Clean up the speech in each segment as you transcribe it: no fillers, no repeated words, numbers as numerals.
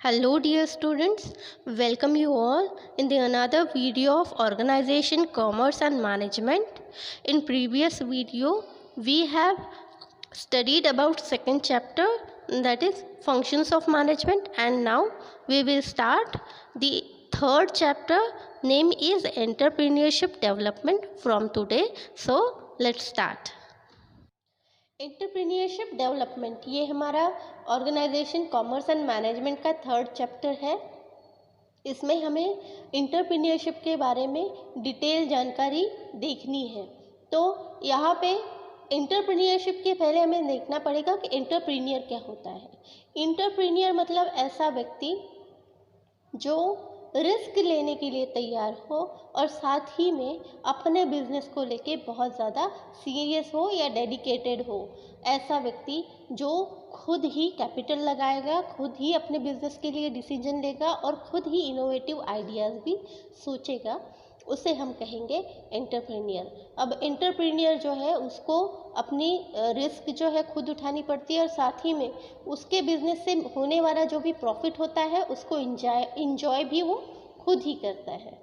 Hello dear students, welcome you all in the another video of Organization, Commerce and Management. In previous video, we have studied about second chapter, that is Functions of Management, and now we will start the third chapter, name is Entrepreneurship Development from today. So let's start. Entrepreneurship development ये हमारा organisation commerce and management का third chapter है। इसमें हमें entrepreneurship के बारे में detail जानकारी देखनी है। तो यहाँ पे एंटरप्रेन्योरशिप के पहले हमें देखना पड़ेगा कि एंटरप्रेन्योर क्या होता है। एंटरप्रेन्योर मतलब ऐसा व्यक्ति जो रिस्क लेने के लिए तैयार हो और साथ ही में अपने बिजनेस को लेके बहुत ज़्यादा सीरियस हो या डेडिकेटेड हो। ऐसा व्यक्ति जो खुद ही कैपिटल लगाएगा, खुद ही अपने बिजनेस के लिए डिसीजन लेगा और खुद ही इनोवेटिव आइडियाज़ भी सोचेगा, उसे हम कहेंगे एंटरप्रेन्योर। अब एंटरप्रेन्योर जो है उसको अपनी रिस्क जो है खुद उठानी पड़ती है और साथ ही में उसके बिजनेस से होने वाला जो भी प्रॉफिट होता है उसको इंजॉय भी वो खुद ही करता है।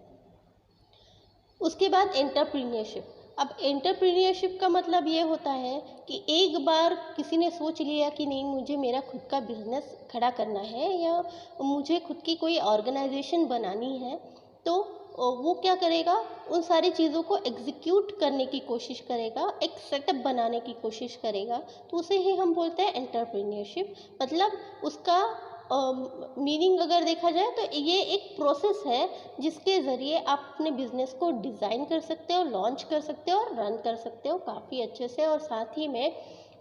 उसके बाद एंटरप्रेन्योरशिप। अब एंटरप्रेन्योरशिप का मतलब ये होता है कि एक बार किसी ने सोच लिया कि नहीं, मुझे मेरा खुद का बिजनेस खड़ा करना है या मुझे खुद की कोई ऑर्गेनाइजेशन बनानी है, तो वो क्या करेगा, उन सारी चीज़ों को एग्जीक्यूट करने की कोशिश करेगा, एक सेटअप बनाने की कोशिश करेगा, तो उसे ही हम बोलते हैं एंटरप्रेन्योरशिप। मतलब उसका मीनिंग अगर देखा जाए तो ये एक प्रोसेस है जिसके ज़रिए आप अपने बिजनेस को डिज़ाइन कर सकते हो, लॉन्च कर सकते हो और रन कर सकते हो काफ़ी अच्छे से। और साथ ही में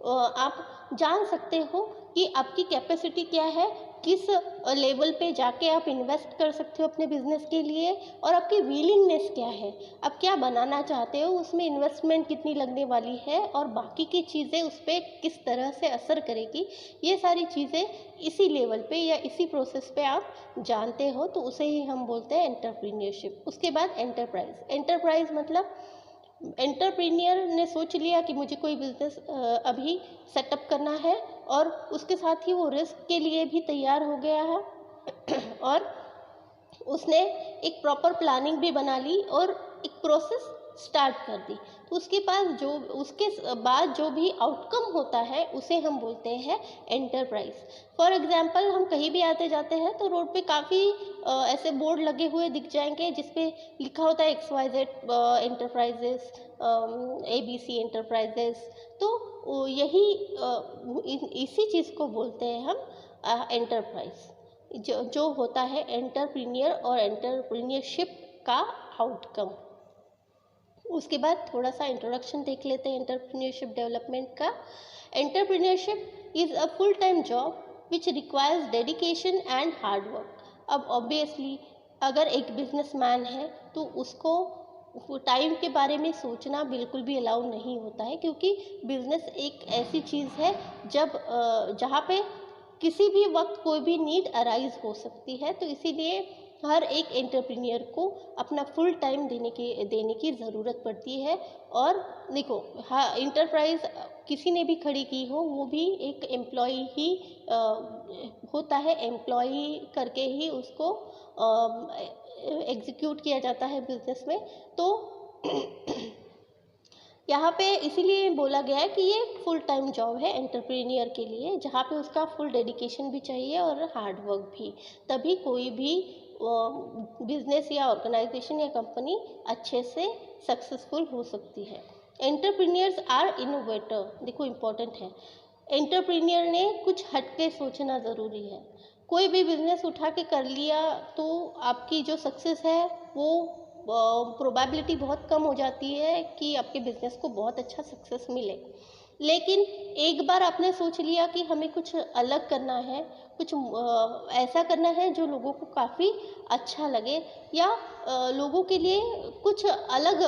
आप जान सकते हो कि आपकी कैपेसिटी क्या है, किस लेवल पे जाके आप इन्वेस्ट कर सकते हो अपने बिजनेस के लिए, और आपकी विलिंगनेस क्या है, आप क्या बनाना चाहते हो, उसमें इन्वेस्टमेंट कितनी लगने वाली है और बाकी की चीज़ें उस पर किस तरह से असर करेगी। ये सारी चीज़ें इसी लेवल पे या इसी प्रोसेस पे आप जानते हो, तो उसे ही हम बोलते हैं एंटरप्रेन्योरशिप। उसके बाद एंटरप्राइज। एंटरप्राइज मतलब एंटरप्रेन्योर ने सोच लिया कि मुझे कोई बिजनेस अभी सेटअप करना है और उसके साथ ही वो रिस्क के लिए भी तैयार हो गया है और उसने एक प्रॉपर प्लानिंग भी बना ली और एक प्रोसेस स्टार्ट कर दी। तो उसके बाद जो भी आउटकम होता है उसे हम बोलते हैं एंटरप्राइज। फॉर एग्जांपल, हम कहीं भी आते जाते हैं तो रोड पे काफ़ी ऐसे बोर्ड लगे हुए दिख जाएंगे जिसपे लिखा होता है XYZ एंटरप्राइजेस, ABC एंटरप्राइजेस। तो यही इसी चीज़ को बोलते हैं हम एंटरप्राइज, जो होता है एंटरप्रेन्योर और एंटरप्रेन्योरशिप का आउटकम। उसके बाद थोड़ा सा इंट्रोडक्शन देख लेते हैं एंटरप्रेन्योरशिप डेवलपमेंट का। Entrepreneurship is a full time job which requires dedication and hard work. अब ऑब्वियसली अगर एक बिजनेसमैन है तो उसको टाइम के बारे में सोचना बिल्कुल भी अलाउ नहीं होता है, क्योंकि बिजनेस एक ऐसी चीज़ है जहाँ पे किसी भी वक्त कोई भी नीड अराइज हो सकती है। तो इसीलिए हर एक एंटरप्रेन्योर को अपना फुल टाइम देने की ज़रूरत पड़ती है। और देखो, हाँ, एंटरप्राइज किसी ने भी खड़ी की हो वो भी एक एम्प्लॉई ही होता है, एम्प्लॉई करके ही उसको एग्जीक्यूट किया जाता है बिजनेस में। तो यहाँ पे इसीलिए बोला गया है कि ये फुल टाइम जॉब है एंटरप्रेन्योर के लिए, जहाँ पे उसका फुल डेडिकेशन भी चाहिए और हार्ड वर्क भी, तभी कोई भी बिजनेस या ऑर्गेनाइजेशन या कंपनी अच्छे से सक्सेसफुल हो सकती है। Entrepreneurs are innovator. देखो, इम्पोर्टेंट है, एंटरप्रेन्योर ने कुछ हटके सोचना ज़रूरी है। कोई भी बिजनेस उठा के कर लिया तो आपकी जो सक्सेस है वो प्रोबेबिलिटी बहुत कम हो जाती है कि आपके बिजनेस को बहुत अच्छा सक्सेस मिले। लेकिन एक बार आपने सोच लिया कि हमें कुछ अलग करना है, कुछ ऐसा करना है जो लोगों को काफ़ी अच्छा लगे या लोगों के लिए कुछ अलग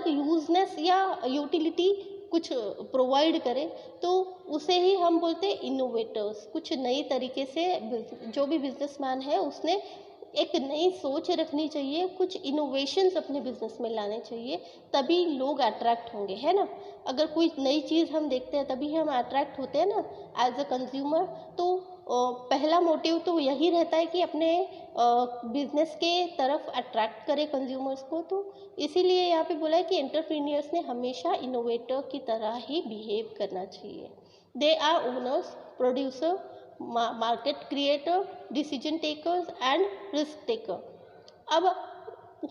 यूजनेस या यूटिलिटी कुछ प्रोवाइड करे, तो उसे ही हम बोलते हैं इनोवेटर्स। कुछ नई तरीके से जो भी बिजनेसमैन है उसने एक नई सोच रखनी चाहिए, कुछ इनोवेशंस अपने बिजनेस में लाने चाहिए, तभी लोग अट्रैक्ट होंगे, है ना। अगर कोई नई चीज़ हम देखते हैं तभी हम अट्रैक्ट होते हैं ना एज अ कंज्यूमर। तो पहला मोटिव तो यही रहता है कि अपने बिजनेस के तरफ अट्रैक्ट करे कंज्यूमर्स को। तो इसीलिए यहाँ पे बोला है कि एंटरप्रेन्योर्स ने हमेशा इनोवेटर की तरह ही बिहेव करना चाहिए। They are owners, producer, market creator, decision takers and risk taker. अब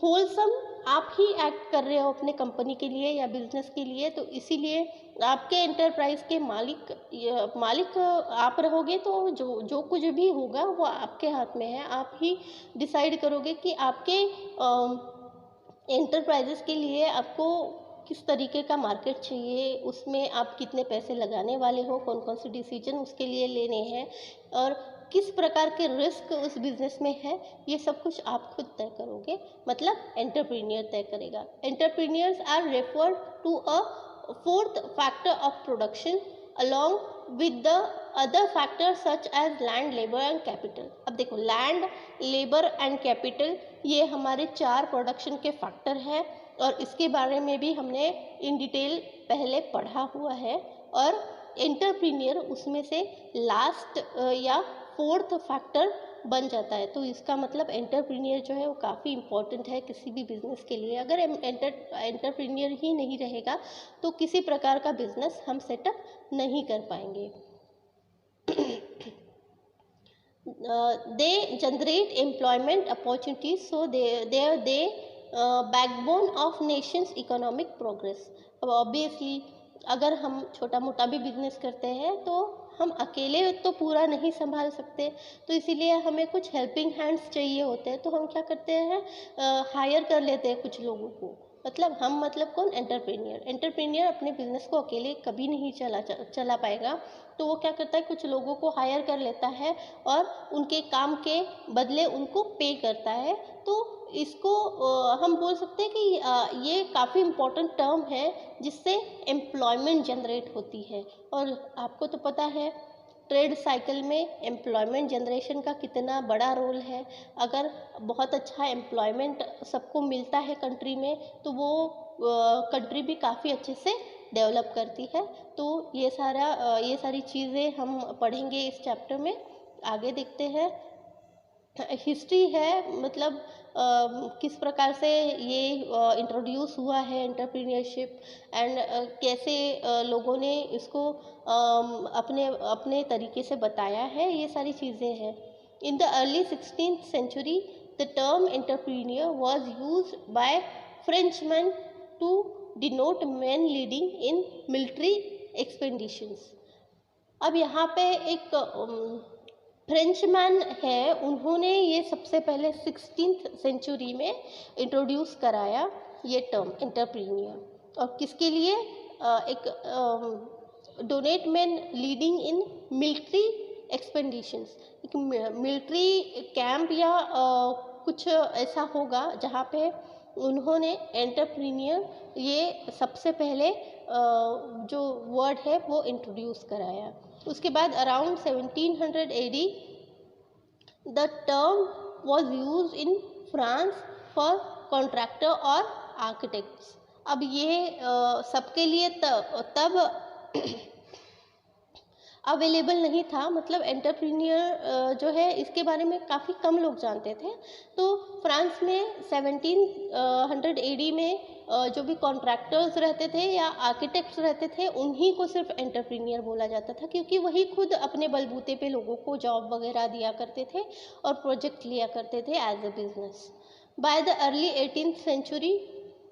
होलसम आप ही एक्ट कर रहे हो अपने कंपनी के लिए या बिजनेस के लिए, तो इसीलिए आपके एंटरप्राइज के मालिक आप रहोगे। तो जो कुछ भी होगा वो आपके हाथ में है। आप ही डिसाइड करोगे कि आपके एंटरप्राइजेस के लिए आपको किस तरीके का मार्केट चाहिए, उसमें आप कितने पैसे लगाने वाले हो, कौन कौन से डिसीजन उसके लिए लेने हैं और किस प्रकार के रिस्क उस बिजनेस में है, ये सब कुछ आप खुद तय करोगे। मतलब एंटरप्रेन्योर तय करेगा। Entrepreneurs are referred to a fourth factor of production along with the other factor such as land, labour and capital. अब देखो, लैंड, लेबर एंड कैपिटल ये हमारे 4 प्रोडक्शन के फैक्टर हैं और इसके बारे में भी हमने इन डिटेल पहले पढ़ा हुआ है। और एंटरप्रेन्योर उसमें से लास्ट या 4th फैक्टर बन जाता है। तो इसका मतलब एंटरप्रेन्योर जो है वो काफ़ी इम्पोर्टेंट है किसी भी बिजनेस के लिए। अगर एंटरप्रेन्योर ही नहीं रहेगा तो किसी प्रकार का बिजनेस हम सेटअप नहीं कर पाएंगे। they generate employment opportunities, so they are the backbone of nation's economic progress। अब ऑब्वियसली अगर हम छोटा मोटा भी बिजनेस करते हैं तो हम अकेले तो पूरा नहीं संभाल सकते, तो इसीलिए हमें कुछ हेल्पिंग हैंड्स चाहिए होते हैं। तो हम क्या करते हैं, हायर कर लेते हैं कुछ लोगों को। मतलब कौन, एंटरप्रेन्योर अपने बिजनेस को अकेले कभी नहीं चला पाएगा। तो वो क्या करता है, कुछ लोगों को हायर कर लेता है और उनके काम के बदले उनको पे करता है। तो इसको हम बोल सकते हैं कि ये काफ़ी इम्पोर्टेंट टर्म है जिससे एम्प्लॉयमेंट जनरेट होती है। और आपको तो पता है ट्रेड साइकिल में एम्प्लॉयमेंट जनरेशन का कितना बड़ा रोल है। अगर बहुत अच्छा एम्प्लॉयमेंट सबको मिलता है कंट्री में, तो वो कंट्री भी काफ़ी अच्छे से डेवलप करती है। तो ये सारी चीज़ें हम पढ़ेंगे इस चैप्टर में। आगे देखते हैं। हिस्ट्री है, मतलब किस प्रकार से ये इंट्रोड्यूस हुआ है एंटरप्रेन्योरशिप एंड कैसे लोगों ने इसको अपने तरीके से बताया है, ये सारी चीज़ें हैं। In the early 16th century the term entrepreneur was use by Frenchman to denote man leading in military expeditions. अब यहाँ पे एक फ्रेंचमैन है, उन्होंने ये सबसे पहले 16th सेंचुरी में इंट्रोड्यूस कराया ये टर्म एंटरप्रेन्योर। और किसके लिए, एक donate man leading in military expeditions. एक मिलिट्री कैंप या कुछ ऐसा होगा जहाँ पे उन्होंने एंटरप्रेन्योर ये सबसे पहले जो वर्ड है वो इंट्रोड्यूस कराया। उसके बाद around 1700 AD the term was use in France for contractor और आर्किटेक्ट्स। अब ये सबके लिए तब अवेलेबल नहीं था, मतलब एंटरप्रेन्योर जो है इसके बारे में काफ़ी कम लोग जानते थे। तो फ्रांस में 1700 AD में जो भी कॉन्ट्रैक्टर्स रहते थे या आर्किटेक्ट्स रहते थे, उन्हीं को सिर्फ एंटरप्रेन्योर बोला जाता था, क्योंकि वही खुद अपने बलबूते पे लोगों को जॉब वगैरह दिया करते थे और प्रोजेक्ट लिया करते थे as a business. By the early 18th century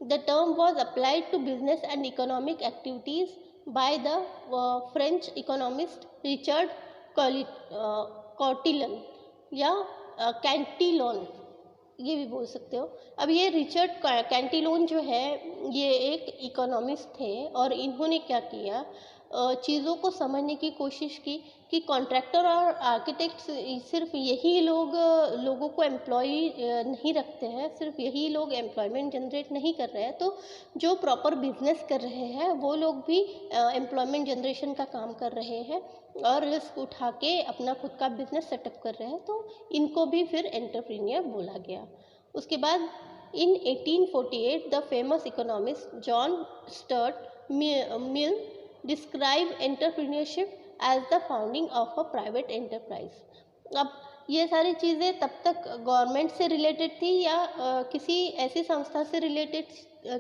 the term was applied to business and economic activities by the French economist Richard Cantillon या कैंटिलोन, ये भी बोल सकते हो। अब ये रिचर्ड कैंटिलोन जो है ये एक इकोनॉमिस्ट थे और इन्होंने क्या किया, चीज़ों को समझने की कोशिश की कि कॉन्ट्रैक्टर और आर्किटेक्ट्स सिर्फ यही लोगों को एम्प्लॉय नहीं रखते हैं, सिर्फ यही लोग एम्प्लॉयमेंट जनरेट नहीं कर रहे हैं। तो जो प्रॉपर बिजनेस कर रहे हैं वो लोग भी एम्प्लॉयमेंट जनरेशन का काम कर रहे हैं और रिस्क उठा के अपना खुद का बिजनेस सेटअप कर रहे हैं। तो इनको भी फिर एंटरप्रेन्योर बोला गया। उसके बाद in 1848 the famous economist John Stuart Mill describe entrepreneurship as the founding of a private enterprise. अब ये सारी चीज़ें तब तक गवर्नमेंट से रिलेटेड थी या किसी ऐसी संस्था से रिलेटेड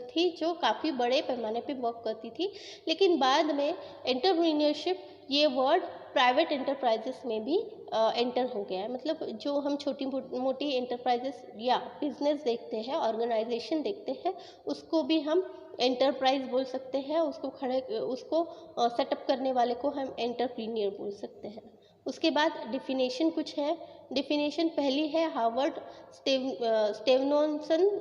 थी जो काफ़ी बड़े पैमाने पे वर्क करती थी, लेकिन बाद में एंटरप्रेन्योरशिप ये वर्ड प्राइवेट एंटरप्राइजेस में भी एंटर हो गया है। मतलब जो हम छोटी मोटी एंटरप्राइजेस या बिजनेस देखते हैं, ऑर्गेनाइजेशन देखते हैं, उसको भी हम एंटरप्राइज बोल सकते हैं। उसको सेटअप करने वाले को हम एंटरप्रीनियर बोल सकते हैं। उसके बाद डिफिनेशन कुछ है। डिफिनेशन पहली है Howard Stevenson,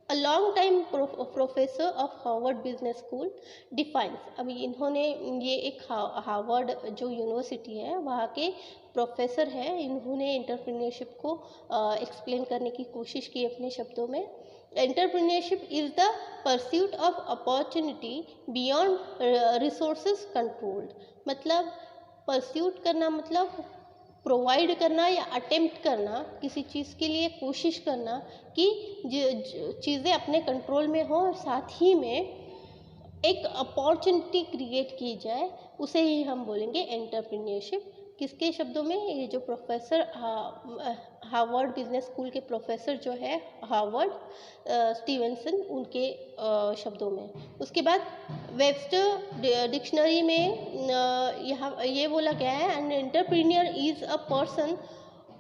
a long time professor of Harvard business school defines. अभी इन्होंने ये एक हार्वर्ड जो यूनिवर्सिटी है वहाँ के प्रोफेसर हैं, इन्होंने एंटरप्रेन्योरशिप को एक्सप्लेन करने की कोशिश की अपने शब्दों में। Entrepreneurship is the pursuit of opportunity beyond resources controlled. मतलब परस्यूट करना मतलब प्रोवाइड करना या अटेम्प्ट करना, किसी चीज़ के लिए कोशिश करना कि चीज़ें अपने कंट्रोल में हो और साथ ही में एक अपॉर्चुनिटी क्रिएट की जाए, उसे ही हम बोलेंगे एंटरप्रेन्योरशिप। किसके शब्दों में? ये जो प्रोफेसर हार्वर्ड बिजनेस स्कूल के प्रोफेसर जो है हार्वर्ड स्टीवनसन, उनके शब्दों में। उसके बाद वेबस्टर डिक्शनरी में यहाँ ये बोला गया है, an entrepreneur is a person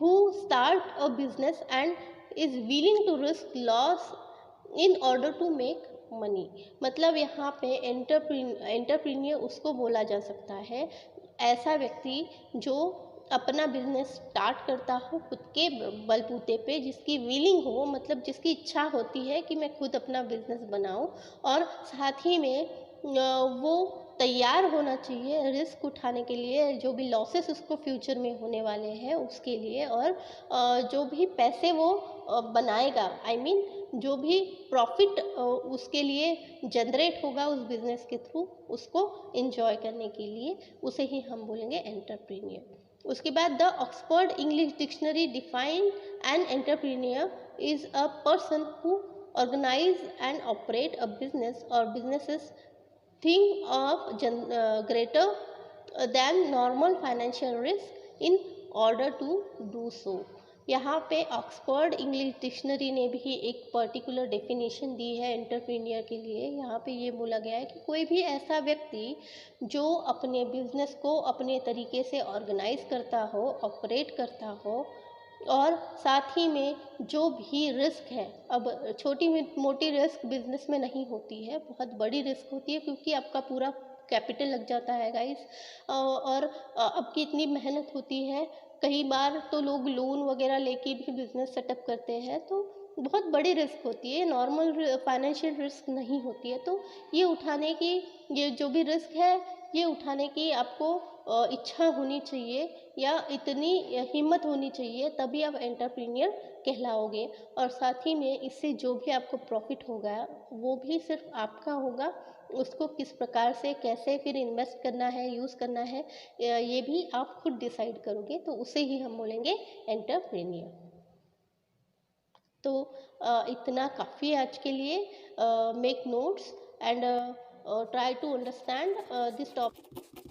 who start a business and is willing to risk loss in order to make money. मतलब यहाँ पे एंटरप्रेन्योर उसको बोला जा सकता है, ऐसा व्यक्ति जो अपना बिजनेस स्टार्ट करता हो खुद के बलबूते पे, जिसकी विलिंग हो, मतलब जिसकी इच्छा होती है कि मैं खुद अपना बिजनेस बनाऊं, और साथ ही में वो तैयार होना चाहिए रिस्क उठाने के लिए, जो भी लॉसेस उसको फ्यूचर में होने वाले हैं उसके लिए, और जो भी पैसे वो बनाएगा, आई मीन जो भी प्रॉफिट उसके लिए जनरेट होगा उस बिजनेस के थ्रू, उसको एंजॉय करने के लिए, उसे ही हम बोलेंगे एंटरप्रेन्योर। उसके बाद the Oxford English dictionary define an entrepreneur is a person who organize and operate a business और businesses think of greater than normal financial risk in order to do so। यहाँ पे ऑक्सफोर्ड इंग्लिश डिक्शनरी ने भी एक particular definition दी है entrepreneur के लिए। यहाँ पे ये बोला गया है कि कोई भी ऐसा व्यक्ति जो अपने बिजनेस को अपने तरीके से ऑर्गेनाइज करता हो, ऑपरेट करता हो, और साथ ही में जो भी रिस्क है, अब छोटी मोटी रिस्क बिजनेस में नहीं होती है, बहुत बड़ी रिस्क होती है, क्योंकि आपका पूरा कैपिटल लग जाता है गाइस, और आपकी इतनी मेहनत होती है। कई बार तो लोग लोन वगैरह लेके भी बिजनेस सेटअप करते हैं, तो बहुत बड़ी रिस्क होती है, नॉर्मल फाइनेंशियल रिस्क नहीं होती है। तो ये जो भी रिस्क है, ये उठाने की आपको इच्छा होनी चाहिए या इतनी हिम्मत होनी चाहिए, तभी आप एंटरप्रेन्योर कहलाओगे। और साथ ही में इससे जो भी आपको प्रॉफिट होगा वो भी सिर्फ आपका होगा, उसको किस प्रकार से कैसे फिर इन्वेस्ट करना है, यूज़ करना है, ये भी आप खुद डिसाइड करोगे, तो उसे ही हम बोलेंगे एंटरप्रेन्योर। तो इतना काफ़ी है आज के लिए। Make notes and try to understand this topic.